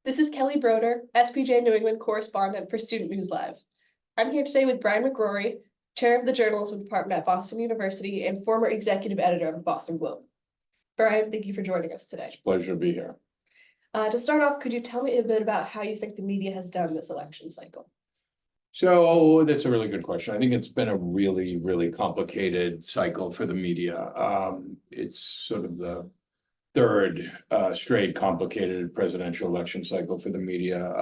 This is Kelly Broder, SPJ New England correspondent for Student News Live. I'm here today with Brian McGrory, chair of the journalism department at Boston University and former executive editor of the Boston Globe. Brian, thank you for joining us today. It's a pleasure to be here. To start off, could you tell me a bit about how you think the media has done this election cycle? So that's a really good question. I think it's been a really, really complicated cycle for the media. It's sort of the third straight complicated presidential election cycle for the media.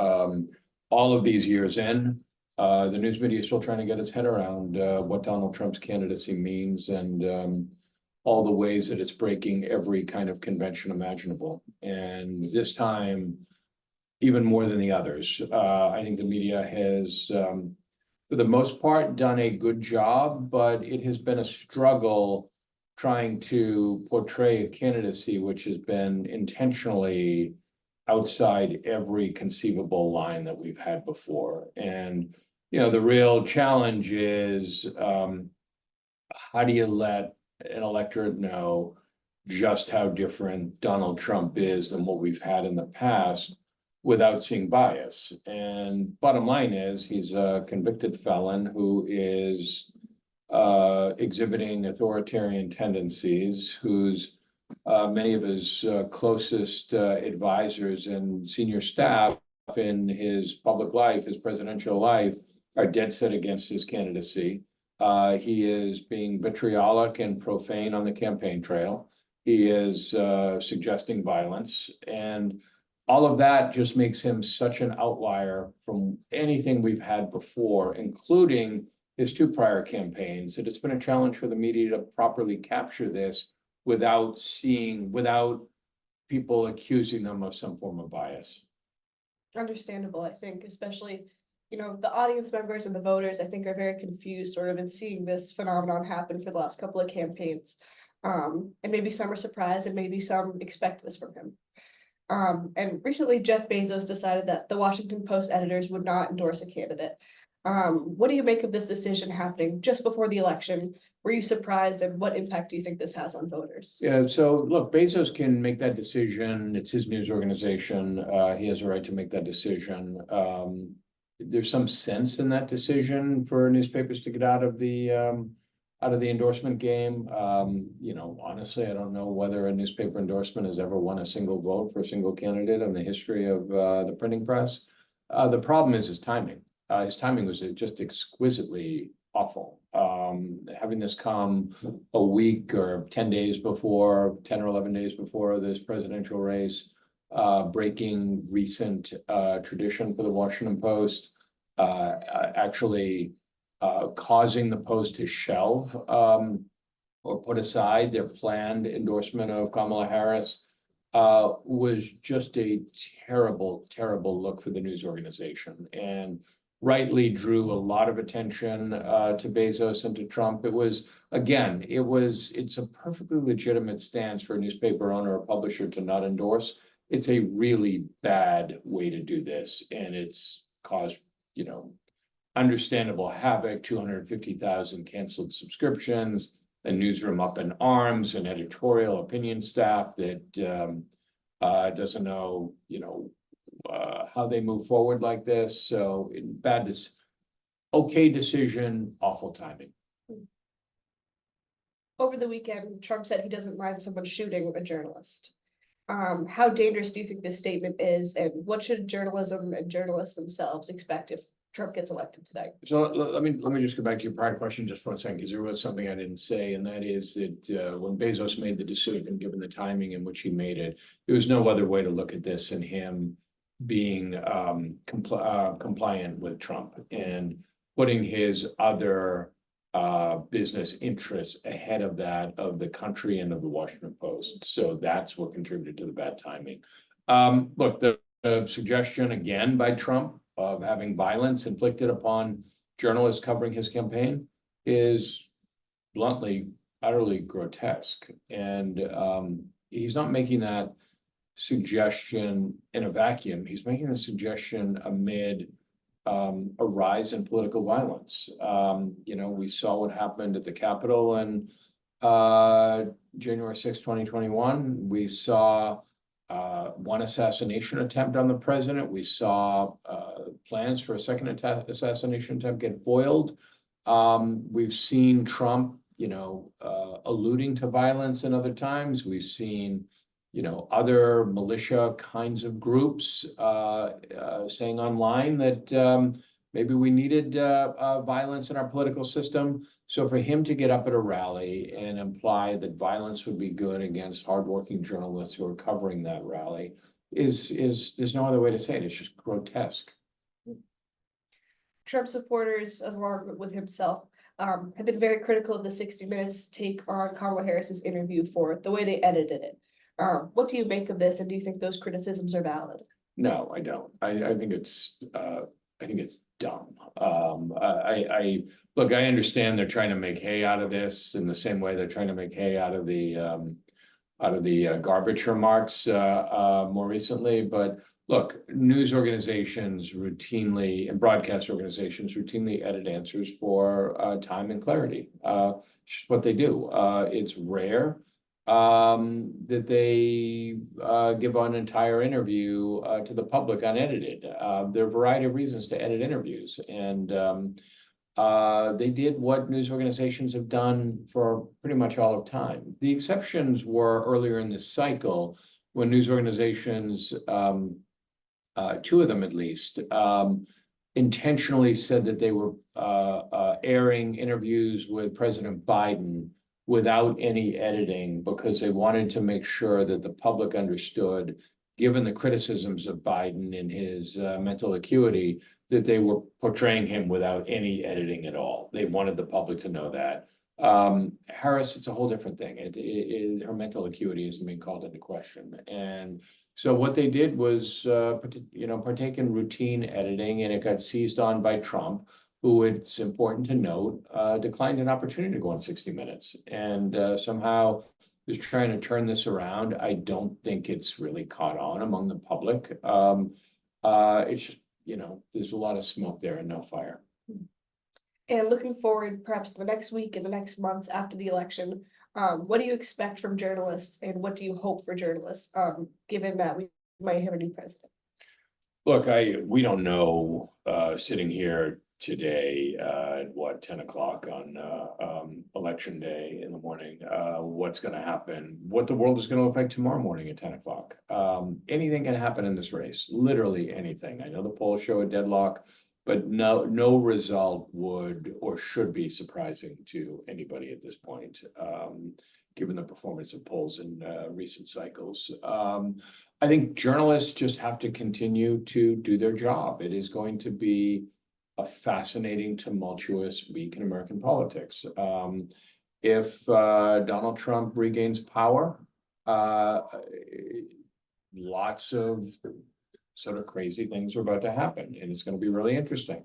All of these years in, the news media is still trying to get its head around what Donald Trump's candidacy means and all the ways that it's breaking every kind of convention imaginable. And this time, even more than the others, I think the media has, for the most part, done a good job, but it has been a struggle trying to portray a candidacy which has been intentionally outside every conceivable line that we've had before. And, you know, the real challenge is how do you let an electorate know just how different Donald Trump is than what we've had in the past without seeing bias? And bottom line is he's a convicted felon who is exhibiting authoritarian tendencies, whose many of his closest advisors and senior staff in his public life, his presidential life, are dead set against his candidacy. He is being vitriolic and profane on the campaign trail. He is suggesting violence, and all of that just makes him such an outlier from anything we've had before, including his two prior campaigns, that it's been a challenge for the media to properly capture this without people accusing them of some form of bias. Understandable, I think, especially, you know, the audience members and the voters, I think, are very confused sort of in seeing this phenomenon happen for the last couple of campaigns. And maybe some are surprised and maybe some expect this from him. And recently Jeff Bezos decided that the Washington Post editors would not endorse a candidate. What do you make of this decision happening just before the election? Were you surprised, and what impact do you think this has on voters? Yeah, so look, Bezos can make that decision. It's his news organization. He has a right to make that decision. There's some sense in that decision for newspapers to get out of the endorsement game. You know, honestly, I don't know whether a newspaper endorsement has ever won a single vote for a single candidate in the history of the printing press. The problem is his timing. His timing was just exquisitely awful. Having this come a week or 10 days before, 10 or 11 days before this presidential race, breaking recent tradition for the Washington Post, actually causing the Post to shelve or put aside their planned endorsement of Kamala Harris was just a terrible, terrible look for the news organization, and rightly drew a lot of attention to Bezos and to Trump. It's a perfectly legitimate stance for a newspaper owner or publisher to not endorse. It's a really bad way to do this, and it's caused, you know, understandable havoc. 250,000 canceled subscriptions, a newsroom up in arms, an editorial opinion staff that doesn't know, you know, how they move forward like this. So okay decision, awful timing. Over the weekend, Trump said he doesn't mind someone shooting a journalist. How dangerous do you think this statement is, and what should journalism and journalists themselves expect if Trump gets elected today? So let me just go back to your prior question just for a second, because there was something I didn't say, and that is that when Bezos made the decision, given the timing in which he made it, there was no other way to look at this than him being compliant with Trump and putting his other business interests ahead of that of the country and of the Washington Post. So that's what contributed to the bad timing. Look, the suggestion again by Trump of having violence inflicted upon journalists covering his campaign is bluntly, utterly grotesque. And he's not making that suggestion in a vacuum. He's making the suggestion amid a rise in political violence. You know, we saw what happened at the Capitol and January 6, 2021. We saw one assassination attempt on the president. We saw plans for a second assassination attempt get foiled. We've seen Trump, alluding to violence in other times. We've seen, other militia kinds of groups saying online that maybe we needed violence in our political system. So for him to get up at a rally and imply that violence would be good against hardworking journalists who are covering that rally is there's no other way to say it. It's just grotesque. Trump supporters, as along with himself, have been very critical of the 60 Minutes take on Kamala Harris's interview for the way they edited it. What do you make of this, and do you think those criticisms are valid? No, I don't. I think it's dumb. Look, I understand they're trying to make hay out of this in the same way they're trying to make hay out of the garbage remarks more recently. But look, news organizations routinely and broadcast organizations routinely edit answers for time and clarity. It's just what they do. It's rare that they give an entire interview to the public unedited. There are a variety of reasons to edit interviews, and they did what news organizations have done for pretty much all of time. The exceptions were earlier in this cycle when news organizations, two of them at least, intentionally said that they were airing interviews with President Biden without any editing because they wanted to make sure that the public understood, given the criticisms of Biden and his mental acuity, that they were portraying him without any editing at all. They wanted the public to know that. Harris, it's a whole different thing. Her mental acuity isn't being called into question. And so what they did was, partake in routine editing, and it got seized on by Trump, who, it's important to note, declined an opportunity to go on 60 Minutes and somehow is trying to turn this around. I don't think it's really caught on among the public. It's just, there's a lot of smoke there and no fire. And looking forward, perhaps the next week and the next months after the election, what do you expect from journalists, and what do you hope for journalists, given that we might have a new president? Look, we don't know, sitting here today at 10 o'clock on election day in the morning, what's going to happen, what the world is going to look like tomorrow morning at 10 o'clock. Anything can happen in this race, literally anything. I know the polls show a deadlock, but no result would or should be surprising to anybody at this point, given the performance of polls in recent cycles. I think journalists just have to continue to do their job. It is going to be a fascinating, tumultuous week in American politics. If Donald Trump regains power, lots of sort of crazy things are about to happen, and it's going to be really interesting.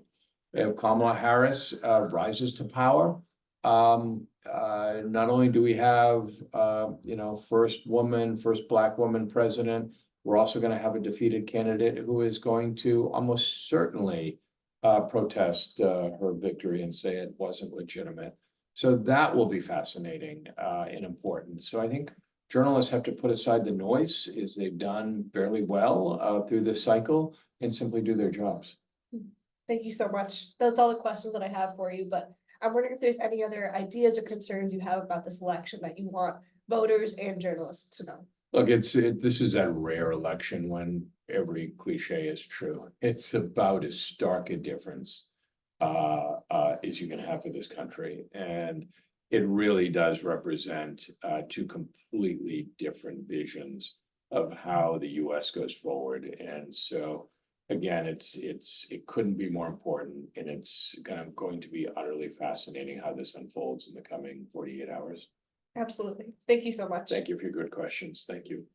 If Kamala Harris rises to power, not only do we have first Black woman president, we're also going to have a defeated candidate who is going to almost certainly protest her victory and say it wasn't legitimate. So that will be fascinating and important. So I think journalists have to put aside the noise, as they've done fairly well through this cycle, and simply do their jobs. Thank you so much. That's all the questions that I have for you, but I'm wondering if there's any other ideas or concerns you have about this election that you want voters and journalists to know. Look, this is a rare election when every cliche is true. It's about as stark a difference as you can have for this country. And it really does represent two completely different visions of how the US goes forward. And so, again, it couldn't be more important, and it's going to be utterly fascinating how this unfolds in the coming 48 hours. Absolutely. Thank you so much. Thank you for your good questions. Thank you.